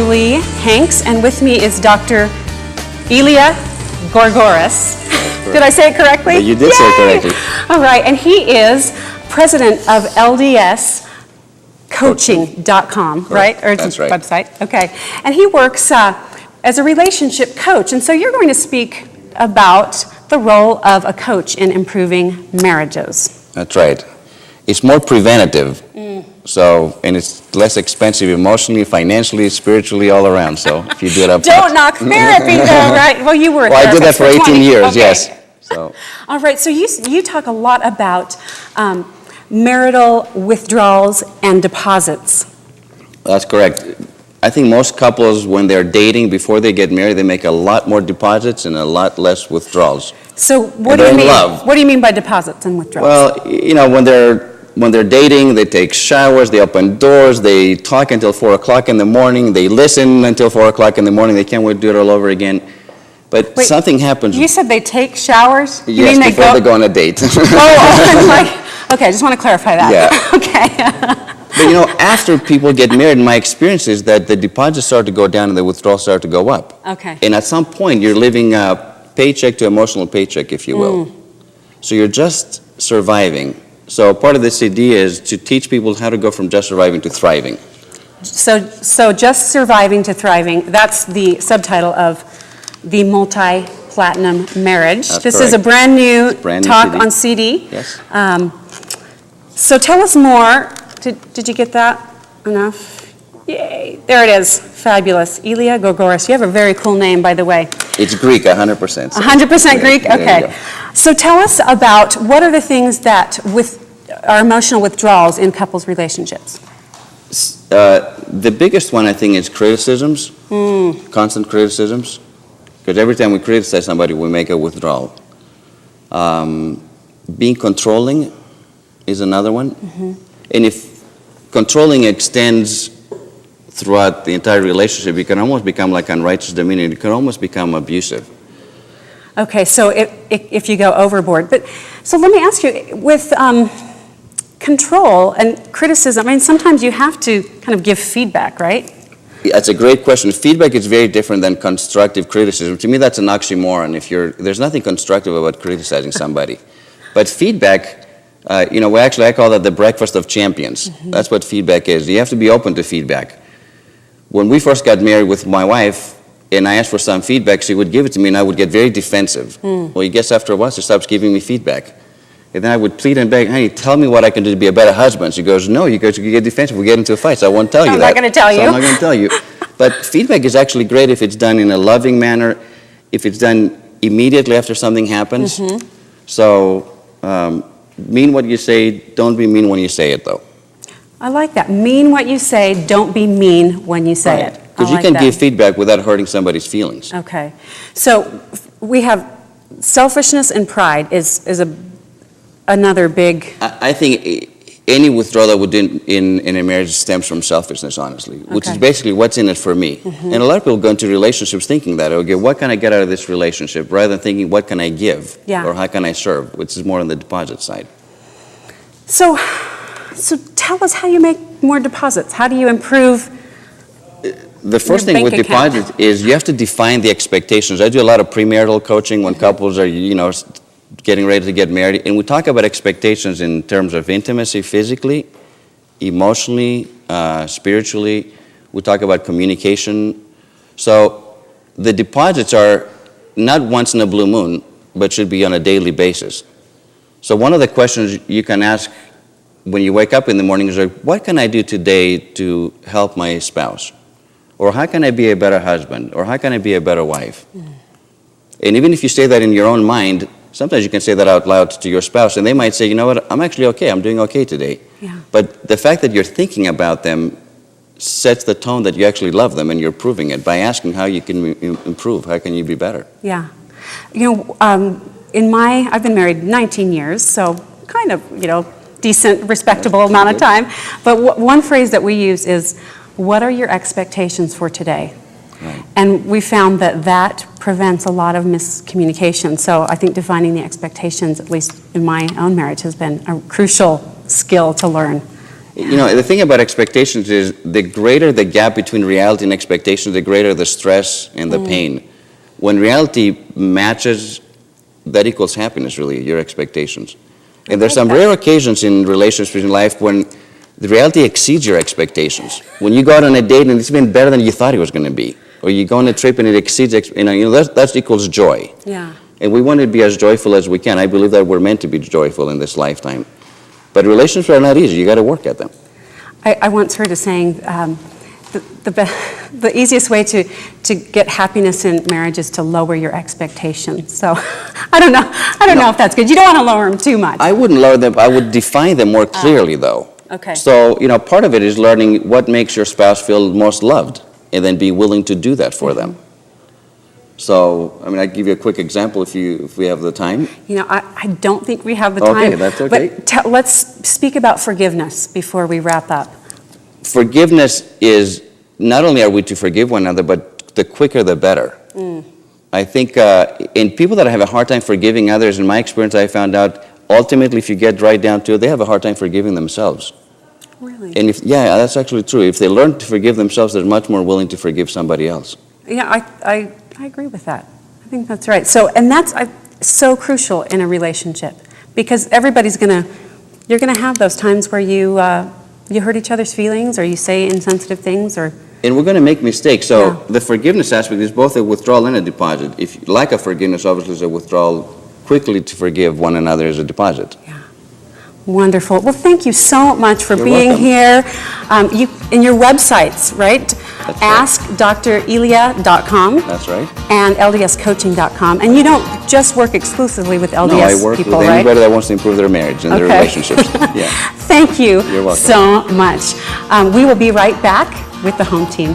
Julie Hanks, and with me is Dr. Elia Gourgouris. Did I say it correctly? Yeah, you did say it correctly. All right, and he is president of LDScoaching.com, right? Or it's That's a right. website. Okay. And he works as a relationship coach. And so you're going to speak about the role of a coach in improving marriages. That's right. It's more preventative. So, and it's less expensive emotionally, financially, spiritually, all around. So if you do it up Don't knock therapy though, right? Well, you were a Well, I did that therapist for 18 years, okay. yes. So. All right, so you talk a lot about marital withdrawals and deposits. That's correct. I think most couples, when they're dating, before they get married, they make a lot more deposits and a lot less withdrawals. So what do you mean? What do you mean by deposits and withdrawals? Well, you know, when they're dating, they take showers, they open doors, they talk until 4 o'clock in the morning, they listen until 4 o'clock in the morning, they can't wait to do it all over again. But wait, something happens. You said they take showers? Yes, you mean before they go on a date. Okay, I just want to clarify that. Yeah. Okay. But you know, after people get married, my experience is that the deposits start to go down and the withdrawals start to go up. Okay. And at some point, you're living a paycheck to emotional paycheck, if you will. So you're just surviving. So part of this idea is to teach people how to go from just surviving to thriving. So just surviving to thriving, that's the subtitle of the Multi-Platinum Marriage. That's this correct. is a brand new talk CD. on CD. Yes. So tell us more. Did you get that? Enough? Yay. There it is. Fabulous. Elia Gourgouris. You have a very cool name, by the way. It's Greek, 100%. So 100% Greek? there you Okay. go. So tell us about what are the things that are emotional withdrawals in couples' relationships? The biggest one, I think, is criticisms, constant criticisms. Because every time we criticize somebody, we make a withdrawal. Being controlling is another one. And if controlling extends throughout the entire relationship, it can almost become like unrighteous dominion. It can almost become abusive. Okay, so if you go overboard. So let me ask you, with control and criticism, I mean, sometimes you have to kind of give feedback, right? That's a great question. Feedback is very different than constructive criticism. To me, that's an oxymoron. There's nothing constructive about criticizing somebody. But feedback, you know, I call that the breakfast of champions. That's what feedback is. You have to be open to feedback. When we first got married with my wife, and I asked for some feedback, she would give it to me, and I would get very defensive. Well, I guess after a while, she stops giving me feedback. And then I would plead and beg, honey, tell me what I can do to be a better husband. She goes, no, you get defensive. We get into a fight, so I won't tell you that. I'm not going to tell you. So I'm not going to tell you. But feedback is actually great if it's done in a loving manner, if it's done immediately after something happens. So mean what you say, don't be mean when you say it, though. I like that. Mean what you say, don't be mean when you say it. Because you can give feedback without hurting somebody's feelings. Okay. So we have selfishness and pride is another big... I think any withdrawal that we do in a marriage stems from selfishness, honestly, which is basically what's in it for me. And a lot of people go into relationships thinking that, okay, what can I get out of this relationship, rather than thinking, what can I give, or how can I serve, which is more on the deposit side. So tell us how you make more deposits. How do you improve the first thing with deposits is you have to define the expectations. I do a lot of premarital coaching when couples are, you know, getting ready to get married, and we talk about expectations in terms of intimacy physically, emotionally, spiritually. We talk about communication. So the deposits are not once in a blue moon, but should be on a daily basis. So one of the questions you can ask when you wake up in the morning is, like, what can I do today to help my spouse? Or how can I be a better husband? Or how can I be a better wife? And even if you say that in your own mind, sometimes you can say that out loud to your spouse, and they might say, you know what, I'm actually okay, I'm doing okay today. But the fact that you're thinking about them sets the tone that you actually love them, and you're proving it by asking how you can improve, how can you be better? Yeah. You know, I've been married 19 years, so kind of, you know, decent, respectable amount of time. But one phrase that we use is, what are your expectations for today? Right. And we found that prevents a lot of miscommunication. So I think defining the expectations, at least in my own marriage, has been a crucial skill to learn. You know, the thing about expectations is the greater the gap between reality and expectations, the greater the stress and the pain. When reality matches, that equals happiness, really, your expectations. And there's some rare occasions in relationships in life when the reality exceeds your expectations. When you go out on a date and it's been better than you thought it was going to be, or you go on a trip and it exceeds, that equals joy. Yeah. And we want to be as joyful as we can. I believe that we're meant to be joyful in this lifetime. But relationships are not easy. You got to work at them. I once heard a saying, the easiest way to get happiness in marriage is to lower your expectations. So I don't know if that's good. You don't want to lower them too much. I wouldn't lower them. I would define them more clearly, though. Okay. So, part of it is learning what makes your spouse feel most loved, and then be willing to do that for them. So, I give you a quick example if we have the time. I don't think we have the time. Okay, that's okay. But let's speak about forgiveness before we wrap up. Forgiveness is, not only are we to forgive one another, but the quicker the better. I think in people that have a hard time forgiving others, in my experience, I found out, ultimately, if you get right down to it, they have a hard time forgiving themselves. Really? And that's actually true. If they learn to forgive themselves, they're much more willing to forgive somebody else. Yeah, I agree with that. I think that's right. So, and that's so crucial in a relationship, because you're gonna have those times where you hurt each other's feelings, or you say insensitive things, or. And we're going to make mistakes. So the forgiveness aspect is both a withdrawal and a deposit. If lack of forgiveness, obviously, is a withdrawal. Quickly to forgive one another is a deposit. Yeah. Wonderful. Well, thank you so much for being welcome. here. In your websites, right? That's AskDrElia.com. That's right. And LDScoaching.com. And you don't just work exclusively with LDS No, I work people, with right? anybody that wants to improve their marriage and their relationships. Yeah. Thank you You're welcome. so much. We will be right back with the Home Team.